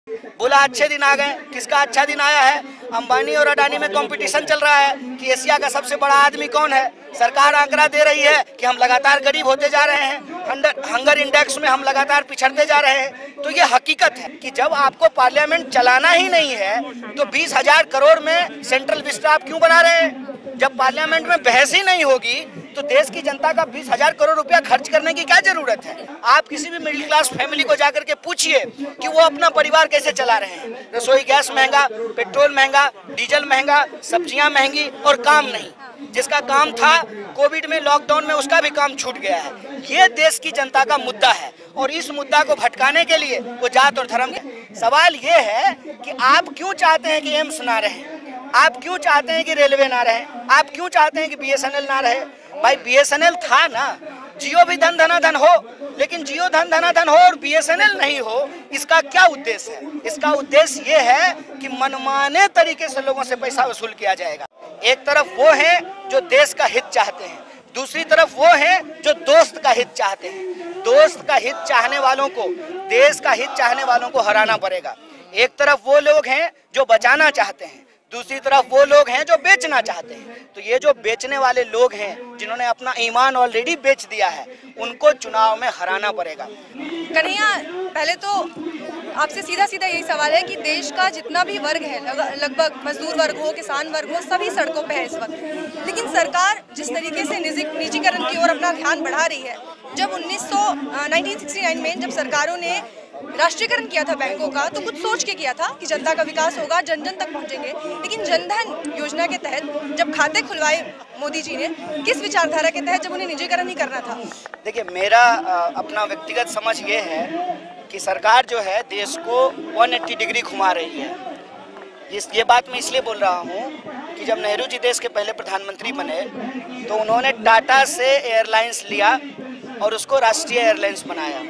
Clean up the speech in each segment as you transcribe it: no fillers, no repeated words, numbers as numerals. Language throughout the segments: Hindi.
बोला अच्छे दिन आ गए। किसका अच्छा दिन आया है? अंबानी और अडानी में कंपटीशन चल रहा है कि एशिया का सबसे बड़ा आदमी कौन है। सरकार आंकड़ा दे रही है कि हम लगातार गरीब होते जा रहे हैं, हंगर इंडेक्स में हम लगातार पिछड़ते जा रहे हैं। तो ये हकीकत है कि जब आपको पार्लियामेंट चलाना ही नहीं है तो 20,000 करोड़ में सेंट्रल विस्टा आप क्यों बना रहे हैं? जब पार्लियामेंट में बहस ही नहीं होगी तो देश की जनता का 20,000 करोड़ रुपया खर्च करने की क्या जरूरत है? आप किसी भी मिडिल क्लास फैमिली को जाकर के पूछिए कि वो अपना परिवार कैसे चला रहे हैं। रसोई गैस महंगा, पेट्रोल महंगा, डीजल महंगा, सब्जियां महंगी और काम नहीं। जिसका काम था कोविड में, लॉकडाउन में, उसका भी काम छूट गया है। ये देश की जनता का मुद्दा है और इस मुद्दा को भटकाने के लिए वो जात और धर्म के सवाल ये है कि आप क्यों चाहते हैं कि एम्स ना रहे? आप क्यों चाहते हैं कि रेलवे ना रहे? आप क्यों चाहते हैं कि BSNL ना रहे? भाई BSNL था ना, जियो भी धन धना धन हो, लेकिन जियो धन धना धन हो और BSNL नहीं हो, इसका क्या उद्देश्य है? इसका उद्देश्य ये है कि मनमाने तरीके से लोगों से पैसा वसूल किया जाएगा। एक तरफ वो है जो देश का हित चाहते हैं, दूसरी तरफ वो है जो दोस्त का हित चाहते हैं। दोस्त का हित चाहने वालों को, देश का हित चाहने वालों को हराना पड़ेगा। एक तरफ वो लोग हैं जो बचाना चाहते हैं, दूसरी तरफ वो लोग हैं जो बेचना चाहते हैं। तो ये जो बेचने वाले लोग हैं, जिन्होंने अपना ईमान ऑलरेडी बेच दिया है, उनको चुनाव में हराना पड़ेगा। कन्हैया, पहले तो आपसे सीधा सीधा यही सवाल है कि देश का जितना भी वर्ग है, लगभग मजदूर वर्ग हो, किसान वर्ग हो, सभी सड़कों पे है इस वक्त। लेकिन सरकार जिस तरीके से निजीकरण की ओर अपना ध्यान बढ़ा रही है, जब 1969 में जब सरकारों ने राष्ट्रीयकरण किया था बैंकों का, तो कुछ सोच के किया था कि जनता का विकास होगा, जन जन तक पहुंचेंगे। लेकिन जनधन योजना के तहत जब खाते खुलवाए मोदी जी ने, किस विचारधारा के तहत, जब उन्हें निजीकरण ही करना था? देखिए, मेरा अपना व्यक्तिगत समझ ये है कि सरकार जो है देश को 180 डिग्री घुमा रही है। ये बात मैं इसलिए बोल रहा हूँ कि जब नेहरू जी देश के पहले प्रधानमंत्री बने तो उन्होंने टाटा से एयरलाइंस लिया और उसको राष्ट्रीय एयरलाइंस बनाया।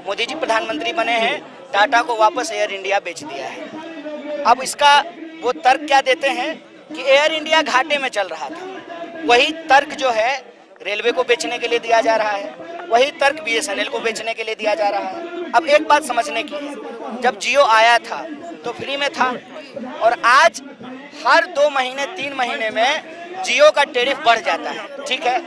मोदी जी प्रधानमंत्री बने हैं, टाटा को वापस एयर इंडिया बेच दिया है। अब इसका वो तर्क क्या देते हैं कि एयर इंडिया घाटे में चल रहा था। वही तर्क जो है रेलवे को बेचने के लिए दिया जा रहा है, वही तर्क BSNL को बेचने के लिए दिया जा रहा है। अब एक बात समझने की है, जब जियो आया था तो फ्री में था और आज हर 2 महीने 3 महीने में जियो का टैरिफ बढ़ जाता है, ठीक है।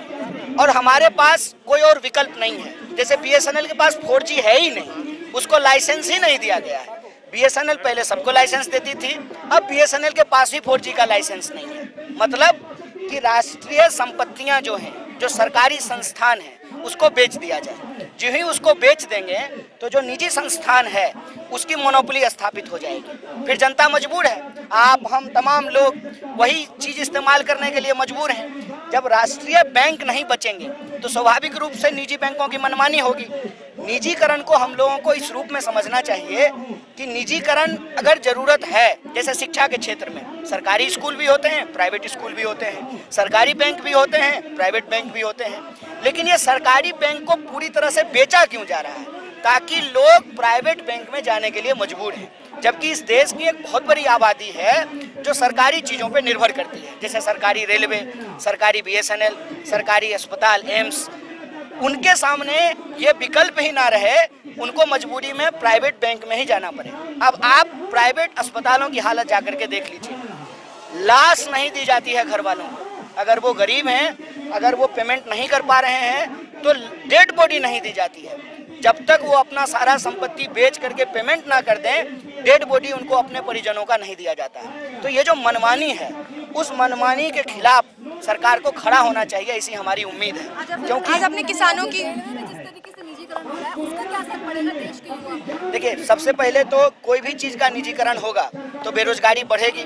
और हमारे पास कोई और विकल्प नहीं है। जैसे BSNL के पास 4G है ही नहीं, उसको लाइसेंस ही नहीं दिया गया है। BSNL पहले सबको लाइसेंस देती थी, अब BSNL के पास भी 4G का लाइसेंस नहीं है। मतलब कि राष्ट्रीय संपत्तियां जो हैं, जो सरकारी संस्थान हैं, उसको बेच दिया जाए। जो ही उसको बेच देंगे तो जो निजी संस्थान है उसकी मोनोपोली स्थापित हो जाएगी। फिर जनता मजबूर है, आप हम तमाम लोग वही चीज़ इस्तेमाल करने के लिए मजबूर हैं। जब राष्ट्रीय बैंक नहीं बचेंगे तो स्वाभाविक रूप से निजी बैंकों की मनमानी होगी। निजीकरण को हम लोगों को इस रूप में समझना चाहिए कि निजीकरण अगर ज़रूरत है, जैसे शिक्षा के क्षेत्र में सरकारी स्कूल भी होते हैं, प्राइवेट स्कूल भी होते हैं, सरकारी बैंक भी होते हैं, प्राइवेट बैंक भी होते हैं, लेकिन ये सरकारी बैंक को पूरी तरह से बेचा क्यों जा रहा है? ताकि लोग प्राइवेट बैंक में जाने के लिए मजबूर हैं। जबकि इस देश की एक बहुत बड़ी आबादी है जो सरकारी चीज़ों पर निर्भर करती है, जैसे सरकारी रेलवे, सरकारी BSNL, सरकारी अस्पताल, एम्स। उनके सामने ये विकल्प ही ना रहे, उनको मजबूरी में प्राइवेट बैंक में ही जाना पड़े। अब आप प्राइवेट अस्पतालों की हालत जाकर के देख लीजिए, लाश नहीं दी जाती है घर वालों को। अगर वो गरीब हैं, अगर वो पेमेंट नहीं कर पा रहे हैं तो डेड बॉडी नहीं दी जाती है। जब तक वो अपना सारा संपत्ति बेच करके पेमेंट ना कर दें, डेड बॉडी उनको अपने परिजनों का नहीं दिया जाता है। तो ये जो मनमानी है, उस मनमानी के खिलाफ सरकार को खड़ा होना चाहिए, ऐसी हमारी उम्मीद है। क्योंकि आज अपने किसानों की देखिए, सबसे पहले तो कोई भी चीज़ का निजीकरण होगा तो बेरोजगारी बढ़ेगी,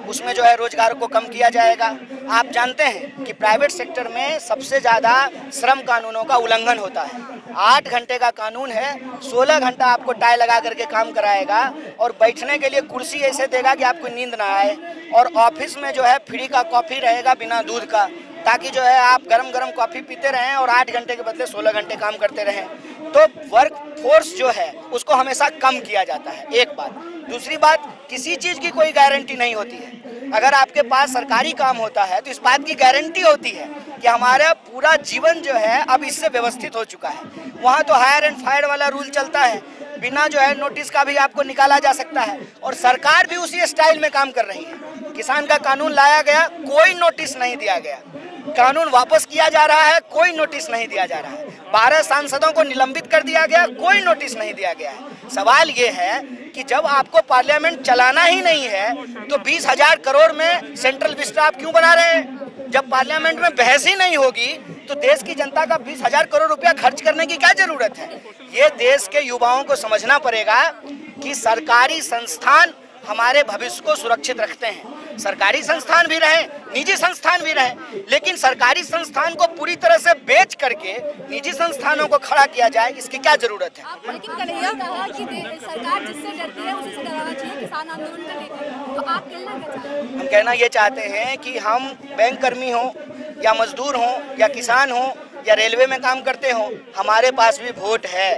उसमें जो है रोजगार को कम किया जाएगा। आप जानते हैं कि प्राइवेट सेक्टर में सबसे ज़्यादा श्रम कानूनों का उल्लंघन होता है। 8 घंटे का कानून है, 16 घंटा आपको टाई लगा करके काम कराएगा और बैठने के लिए कुर्सी ऐसे देगा कि आपको नींद ना आए, और ऑफिस में जो है फ्री का कॉफ़ी रहेगा बिना दूध का। ताकि जो है आप गरम गरम कॉफ़ी पीते रहें और 8 घंटे के बदले 16 घंटे काम करते रहें। तो वर्क फोर्स जो है उसको हमेशा कम किया जाता है, एक बात। दूसरी बात, किसी चीज़ की कोई गारंटी नहीं होती है। अगर आपके पास सरकारी काम होता है तो इस बात की गारंटी होती है कि हमारा पूरा जीवन जो है अब इससे व्यवस्थित हो चुका है। वहाँ तो हायर एंड फायर वाला रूल चलता है, बिना जो है नोटिस का भी आपको निकाला जा सकता है, और सरकार भी उसी स्टाइल में काम कर रही है। किसान का कानून लाया गया, कोई नोटिस नहीं दिया गया, कानून वापस किया जा रहा है, कोई नोटिस नहीं दिया जा रहा है। 12 सांसदों को निलंबित कर दिया गया, कोई नोटिस नहीं दिया गया है। सवाल ये है कि जब आपको पार्लियामेंट चलाना ही नहीं है तो 20,000 करोड़ में सेंट्रल विस्टा आप क्यों बना रहे हैं? जब पार्लियामेंट में बहस ही नहीं होगी तो देश की जनता का 20,000 करोड़ रुपया खर्च करने की क्या जरूरत है? ये देश के युवाओं को समझना पड़ेगा कि सरकारी संस्थान हमारे भविष्य को सुरक्षित रखते हैं। सरकारी संस्थान भी रहे, निजी संस्थान भी रहे, लेकिन सरकारी संस्थान को पूरी तरह से बेच करके निजी संस्थानों को खड़ा किया जाए, इसकी क्या जरूरत है? लेकिन कन्हैया कहा कि सरकार जिससे डरती है उसी से डराना चाहिए, किसान आंदोलन का लेकर, तो आप कहना क्या चाहते हैं? हम कहना ये चाहते हैं कि हम बैंक कर्मी हों या मजदूर हों या किसान हों या रेलवे में काम करते हों, हमारे पास भी वोट है।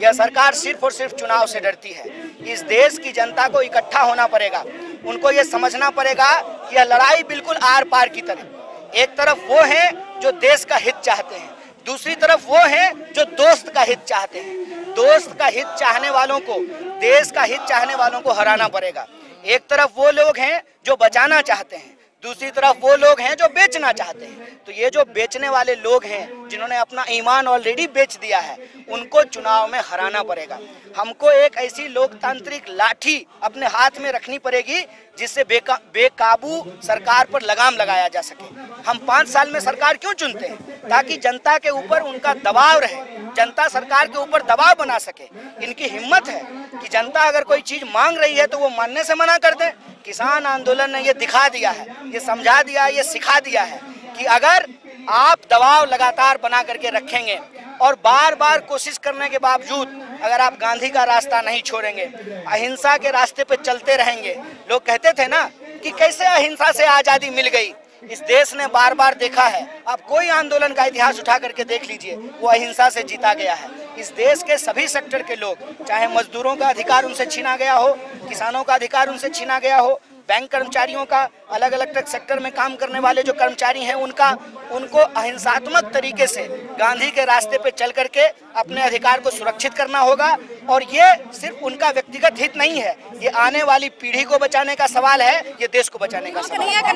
यह सरकार सिर्फ और सिर्फ चुनाव से डरती है। इस देश की जनता को इकट्ठा होना पड़ेगा, उनको ये समझना पड़ेगा कि यह लड़ाई बिल्कुल आर पार की तरह। एक तरफ वो हैं जो देश का हित चाहते हैं, दूसरी तरफ वो हैं जो दोस्त का हित चाहते हैं। दोस्त का हित चाहने वालों को, देश का हित चाहने वालों को हराना पड़ेगा। एक तरफ वो लोग हैं जो बचाना चाहते हैं, दूसरी तरफ वो लोग हैं जो बेचना चाहते हैं। तो ये जो बेचने वाले लोग हैं, जिन्होंने अपना ईमान ऑलरेडी बेच दिया है, उनको चुनाव में हराना पड़ेगा। हमको एक ऐसी लोकतांत्रिक लाठी अपने हाथ में रखनी पड़ेगी जिससे बेकाबू सरकार पर लगाम लगाया जा सके। हम 5 साल में सरकार क्यों चुनते हैं? ताकि जनता के ऊपर उनका दबाव रहे, जनता सरकार के ऊपर दबाव बना सके। इनकी हिम्मत है कि जनता अगर कोई चीज मांग रही है तो वो मानने से मना कर दें। किसान आंदोलन ने ये दिखा दिया है, ये समझा दिया है, ये सिखा दिया है कि अगर आप दबाव लगातार बना करके रखेंगे और बार बार कोशिश करने के बावजूद अगर आप गांधी का रास्ता नहीं छोड़ेंगे, अहिंसा के रास्ते पे चलते रहेंगे। लोग कहते थे ना कि कैसे अहिंसा से आज़ादी मिल गई। इस देश ने बार बार देखा है, आप कोई आंदोलन का इतिहास उठा करके देख लीजिए, वो अहिंसा से जीता गया है। इस देश के सभी सेक्टर के लोग, चाहे मजदूरों का अधिकार उनसे छीना गया हो, किसानों का अधिकार उनसे छीना गया हो, बैंक कर्मचारियों का, अलग अलग सेक्टर में काम करने वाले जो कर्मचारी हैं उनको अहिंसात्मक तरीके से गांधी के रास्ते पे चल करके अपने अधिकार को सुरक्षित करना होगा। और ये सिर्फ उनका व्यक्तिगत हित नहीं है, ये आने वाली पीढ़ी को बचाने का सवाल है, ये देश को बचाने का सवाल है।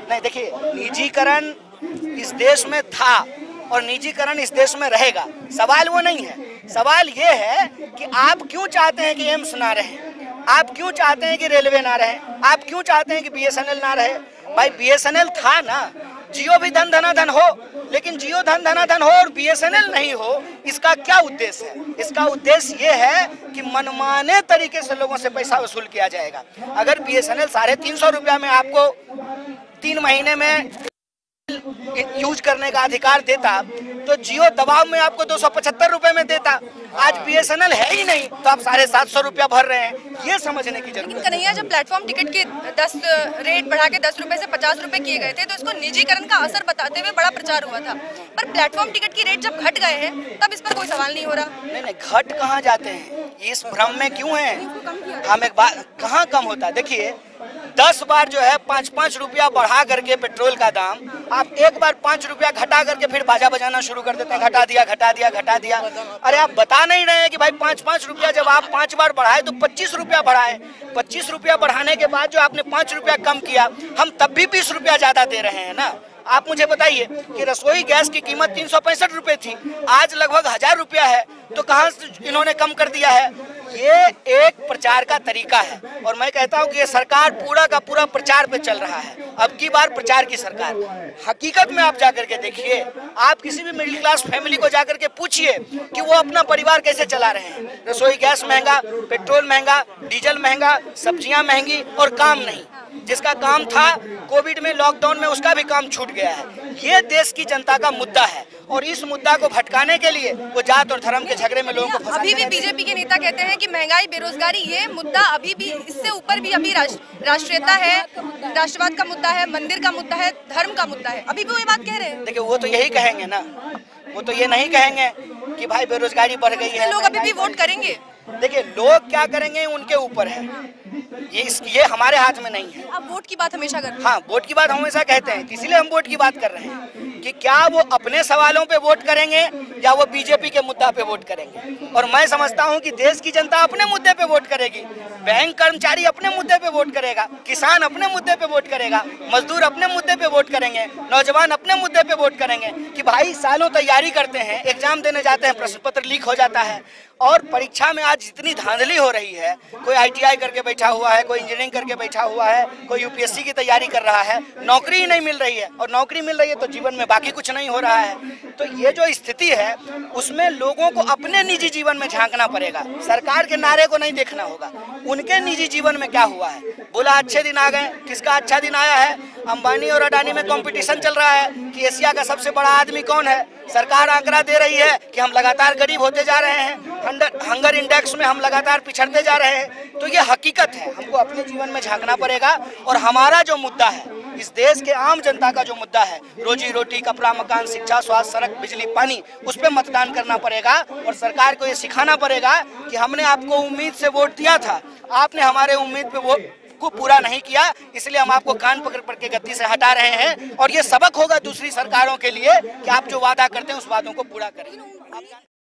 नहीं, देखिए, निजीकरण इस देश में था और निजीकरण इस देश में रहेगा। सवाल वो नहीं है, सवाल ये है कि आप क्यों चाहते हैं कि एम्स ना रहे, आप क्यों चाहते हैं कि रेलवे ना रहे, आप क्यों चाहते हैं कि BSNL ना रहे। भाई BSNL था ना, जियो भी धन धना धन हो, लेकिन जियो धन धना धन हो और BSNL नहीं हो, इसका क्या उद्देश्य है? इसका उद्देश्य ये है कि मनमाने तरीके से लोगों से पैसा वसूल किया जाएगा। अगर BSNL 350 रुपया में आपको 3 महीने में यूज करने का अधिकार देता तो जियो दबाव में आपको 275 रुपए में देता। आज BSNL है ही नहीं तो आप 750 रुपया भर रहे हैं, ये समझने की जरूरत है। कन्हैया, जब प्लेटफॉर्म टिकट के 10 रेट बढ़ा के 10 रुपए से 50 रुपए किए गए थे तो इसको निजीकरण का असर बताते हुए बड़ा प्रचार हुआ था, पर प्लेटफॉर्म टिकट की रेट जब घट गए हैं तब इस पर कोई सवाल नहीं हो रहा। नहीं, घट कहाँ जाते हैं, इस भ्रम में क्यों है? हम एक बात, कहाँ कम होता है? देखिए, 10 बार जो है 5-5 रुपया बढ़ा करके पेट्रोल का दाम, आप एक बार 5 रुपया घटा करके फिर बाजा बजाना शुरू कर देते हैं, घटा दिया घटा दिया घटा दिया। अरे आप बता नहीं रहे हैं कि भाई 5-5 रुपया जब आप 5 बार बढ़ाए तो 25 रुपया बढ़ाए। 25 रुपया बढ़ाने के बाद जो आपने 5 रुपया कम किया, हम तब भी 20 रुपया ज्यादा दे रहे हैं ना। आप मुझे बताइए कि रसोई गैस की कीमत 365 रुपए थी, आज लगभग 1000 रुपया है, तो कहाँ से इन्होंने कम कर दिया है? ये एक प्रचार का तरीका है और मैं कहता हूँ कि ये सरकार पूरा का पूरा प्रचार पे चल रहा है। अब की बार प्रचार की सरकार। हकीकत में आप जाकर के देखिए, आप किसी भी मिडिल क्लास फैमिली को जाकर के पूछिए कि वो अपना परिवार कैसे चला रहे हैं। रसोई गैस महंगा, पेट्रोल महंगा, डीजल महंगा, सब्जियां महंगी और काम नहीं। जिसका काम था कोविड में, लॉकडाउन में, उसका भी काम छूट गया है। ये देश की जनता का मुद्दा है और इस मुद्दा को भटकाने के लिए वो जात और धर्म के झगड़े में लोगों को फंसाते अभी भी बीजेपी के नेता कहते हैं कि महंगाई, बेरोजगारी, ये मुद्दा अभी भी, इससे ऊपर भी अभी राष्ट्रीयता है, राष्ट्रवाद का मुद्दा है, मंदिर का मुद्दा है, धर्म का मुद्दा है। अभी भी वो ये बात कह रहे हैं। देखिए, वो तो यही कहेंगे ना, वो तो ये नहीं कहेंगे कि भाई बेरोजगारी बढ़ गई है। लोग अभी भी वोट करेंगे। देखिए, लोग क्या करेंगे उनके ऊपर है, ये हमारे हाथ में नहीं है। आप वोट की बात हमेशा करते हैं। हाँ, वोट की बात हमेशा कहते हैं, इसीलिए हम वोट की बात कर रहे हैं कि क्या वो अपने सवालों पे वोट करेंगे या वो बीजेपी के मुद्दा पे वोट करेंगे। और मैं समझता हूँ कि देश की जनता अपने मुद्दे पे वोट करेगी, बैंक कर्मचारी अपने मुद्दे पे वोट करेगा, किसान अपने मुद्दे पे वोट करेगा, मजदूर अपने मुद्दे पे वोट करेंगे, नौजवान अपने मुद्दे पे वोट करेंगे। कि भाई सालों तैयारी करते हैं, एग्जाम देने जाते हैं, प्रश्न पत्र लीक हो जाता है और परीक्षा में आज जितनी धांधली हो रही है, कोई ITI करके बैठा हुआ है, कोई इंजीनियरिंग करके बैठा हुआ है, कोई UPSC की तैयारी कर रहा है, नौकरी ही नहीं मिल रही है। और नौकरी मिल रही है तो जीवन में बाकी कुछ नहीं हो रहा है। तो ये जो स्थिति है उसमें लोगों को अपने निजी जीवन में झांकना पड़ेगा, सरकार के नारे को नहीं देखना होगा। उनके निजी जीवन में क्या हुआ है, बोला अच्छे दिन आ गए, किसका अच्छा दिन आया है? अंबानी और अडानी में कंपटीशन चल रहा है कि एशिया का सबसे बड़ा आदमी कौन है। सरकार आंकड़ा दे रही है कि हम लगातार गरीब होते जा रहे हैं, हंगर इंडेक्स में हम लगातार पिछड़ते जा रहे हैं। तो ये हकीकत है, हमको अपने जीवन में झांकना पड़ेगा और हमारा जो मुद्दा है, इस देश के आम जनता का जो मुद्दा है, रोजी रोटी, कपड़ा, मकान, शिक्षा, स्वास्थ्य, सड़क, बिजली, पानी, उस पर मतदान करना पड़ेगा। और सरकार को ये सिखाना पड़ेगा कि हमने आपको उम्मीद से वोट दिया था, आपने हमारे उम्मीद पे वोट को पूरा नहीं किया, इसलिए हम आपको कान पकड़ पकड़ के गद्दी से हटा रहे हैं। और ये सबक होगा दूसरी सरकारों के लिए कि आप जो वादा करते हैं उस वादों को पूरा करें।